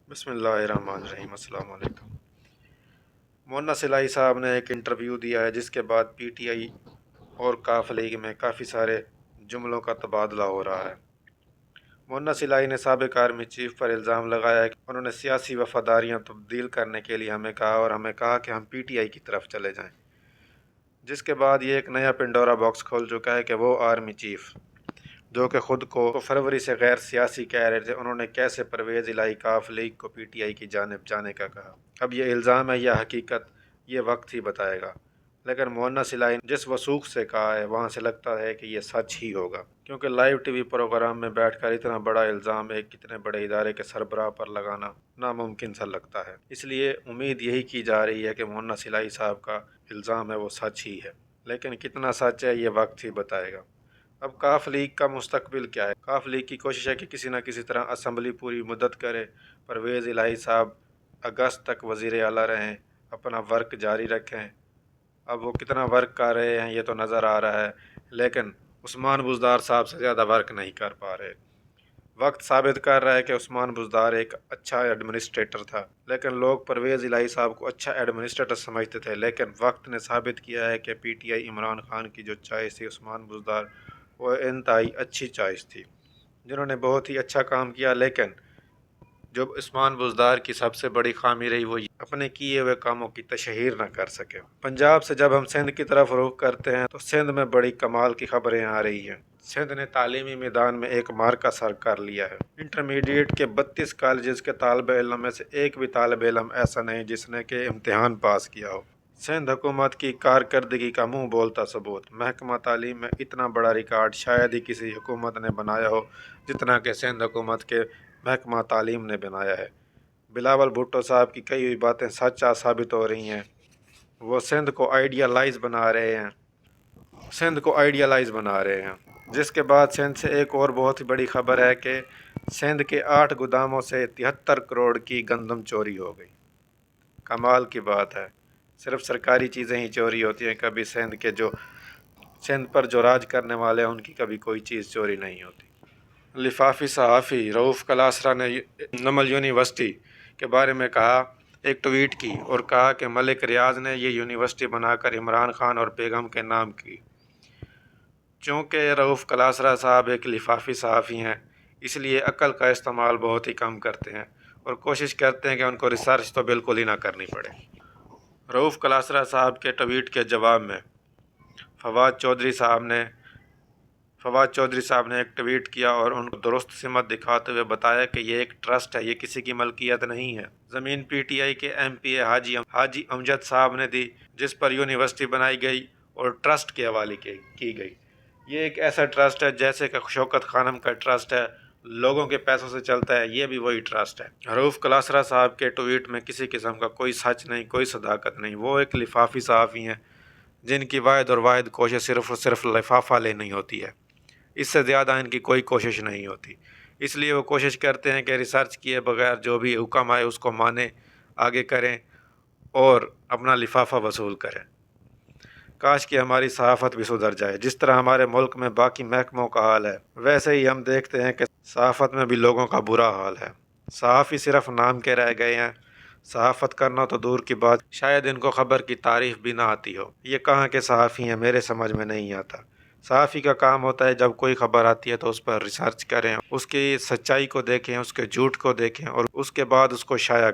بسم اللہ الرحمن الرحیم۔ السلام علیکم۔ مونا سلائی صاحب نے ایک انٹرویو دیا ہے جس کے بعد پی ٹی آئی اور کاف لیگ میں کافی سارے جملوں کا تبادلہ ہو رہا ہے۔ مونا سلائی نے سابق آرمی چیف پر الزام لگایا ہے کہ انہوں نے سیاسی وفاداریاں تبدیل کرنے کے لیے ہمیں کہا کہ ہم پی ٹی آئی کی طرف چلے جائیں، جس کے بعد یہ ایک نیا پنڈورا باکس کھول چکا ہے کہ وہ آرمی چیف جو کہ خود کو فروری سے غیر سیاسی کہہ رہے تھے، انہوں نے کیسے پرویز الہی کاف لیگ کو پی ٹی آئی کی جانب جانے کا کہا۔ اب یہ الزام ہے یا حقیقت، یہ وقت ہی بتائے گا، لیکن مونا سلائی نے جس وثوق سے کہا ہے وہاں سے لگتا ہے کہ یہ سچ ہی ہوگا، کیونکہ لائیو ٹی وی پروگرام میں بیٹھ کر اتنا بڑا الزام ایک اتنے بڑے ادارے کے سربراہ پر لگانا ناممکن سا لگتا ہے۔ اس لیے امید یہی کی جا رہی ہے کہ مونا سلائی صاحب کا الزام ہے وہ سچ ہی ہے، لیکن کتنا سچ ہے یہ وقت ہی بتائے گا۔ اب کاف لیگ کا مستقبل کیا ہے؟ کاف لیگ کی کوشش ہے کہ کسی نہ کسی طرح اسمبلی پوری مدت کرے، پرویز الہی صاحب اگست تک وزیر اعلیٰ رہیں، اپنا ورک جاری رکھیں۔ اب وہ کتنا ورک کر رہے ہیں یہ تو نظر آ رہا ہے، لیکن عثمان بزدار صاحب سے زیادہ ورک نہیں کر پا رہے۔ وقت ثابت کر رہا ہے کہ عثمان بزدار ایک اچھا ایڈمنسٹریٹر تھا، لیکن لوگ پرویز الہی صاحب کو اچھا ایڈمنسٹریٹر سمجھتے تھے، لیکن وقت نے ثابت کیا ہے کہ P T I Imran Khan کی جو چوائس تھی عثمان بزدار، وہ انتہائی اچھی چوائس تھی، جنہوں نے بہت ہی اچھا کام کیا۔ لیکن جو عثمان بزدار کی سب سے بڑی خامی رہی وہ اپنے کیے ہوئے کاموں کی تشہیر نہ کر سکے۔ پنجاب سے جب ہم سندھ کی طرف رخ کرتے ہیں تو سندھ میں بڑی کمال کی خبریں آ رہی ہیں۔ سندھ نے تعلیمی میدان میں ایک مارکہ سر کر لیا ہے۔ انٹرمیڈیٹ کے 32 کالجز کے طالب علم میں سے ایک بھی طالب علم ایسا نہیں جس نے کہ امتحان پاس کیا ہو۔ سندھ حکومت کی کارکردگی کا منہ بولتا ثبوت۔ محکمہ تعلیم میں اتنا بڑا ریکارڈ شاید ہی کسی حکومت نے بنایا ہو جتنا کہ سندھ حکومت کے محکمہ تعلیم نے بنایا ہے۔ بلاول بھٹو صاحب کی کئی ہوئی باتیں سچا ثابت ہو رہی ہیں۔ وہ سندھ کو آئیڈیالائز بنا رہے ہیں، جس کے بعد سندھ سے ایک اور بہت ہی بڑی خبر ہے کہ سندھ کے 8 گوداموں سے 73 کروڑ کی گندم چوری ہو گئی۔ کمال کی بات ہے، صرف سرکاری چیزیں ہی چوری ہوتی ہیں، کبھی سندھ پر جو راج کرنے والے ہیں ان کی کبھی کوئی چیز چوری نہیں ہوتی۔ لفافی صحافی رؤف کلاسرا نے نمل یونیورسٹی کے بارے میں ایک ٹویٹ کی اور کہا کہ ملک ریاض نے یہ یونیورسٹی بنا کر عمران خان اور بیگم کے نام کی۔ چونکہ رؤف کلاسرا صاحب ایک لفافی صحافی ہیں، اس لیے عقل کا استعمال بہت ہی کم کرتے ہیں اور کوشش کرتے ہیں کہ ان کو ریسرچ تو بالکل ہی نہ کرنی پڑے۔ رؤف کلاسرا صاحب کے ٹویٹ کے جواب میں فواد چودھری صاحب نے ایک ٹویٹ کیا اور ان کو درست سمت دکھاتے ہوئے بتایا کہ یہ ایک ٹرسٹ ہے، یہ کسی کی ملکیت نہیں ہے۔ زمین پی ٹی آئی کے ایم پی اے حاجی امجد صاحب نے دی جس پر یونیورسٹی بنائی گئی اور ٹرسٹ کے حوالے کی گئی۔ یہ ایک ایسا ٹرسٹ ہے جیسے کہ شوکت خانم کا ٹرسٹ ہے، لوگوں کے پیسوں سے چلتا ہے، یہ بھی وہی ٹرسٹ ہے۔ رؤف کلاسرا صاحب کے ٹویٹ میں کسی قسم کا کوئی سچ نہیں، کوئی صداقت نہیں۔ وہ ایک لفافی صحافی ہیں جن کی واحد اور واحد کوشش صرف اور صرف لفافہ لینی ہوتی ہے، اس سے زیادہ ان کی کوئی کوشش نہیں ہوتی۔ اس لیے وہ کوشش کرتے ہیں کہ ریسرچ کیے بغیر جو بھی حکم آئے اس کو مانیں، آگے کریں اور اپنا لفافہ وصول کریں۔ کاش کہ ہماری صحافت بھی سدھر جائے، جس طرح ہمارے ملک میں باقی محکموں کا حال ہے ویسے ہی ہم دیکھتے ہیں کہ صحافت میں بھی لوگوں کا برا حال ہے۔ صحافی صرف نام کے رہ گئے ہیں، صحافت کرنا تو دور کی بات، شاید ان کو خبر کی تعریف بھی نہ آتی ہو۔ یہ کہاں کے صحافی ہیں، میرے سمجھ میں نہیں آتا۔ صحافی کا کام ہوتا ہے جب کوئی خبر آتی ہے تو اس پر ریسرچ کریں، اس کی سچائی کو دیکھیں، اس کے جھوٹ کو دیکھیں اور اس کے بعد اس کو شائع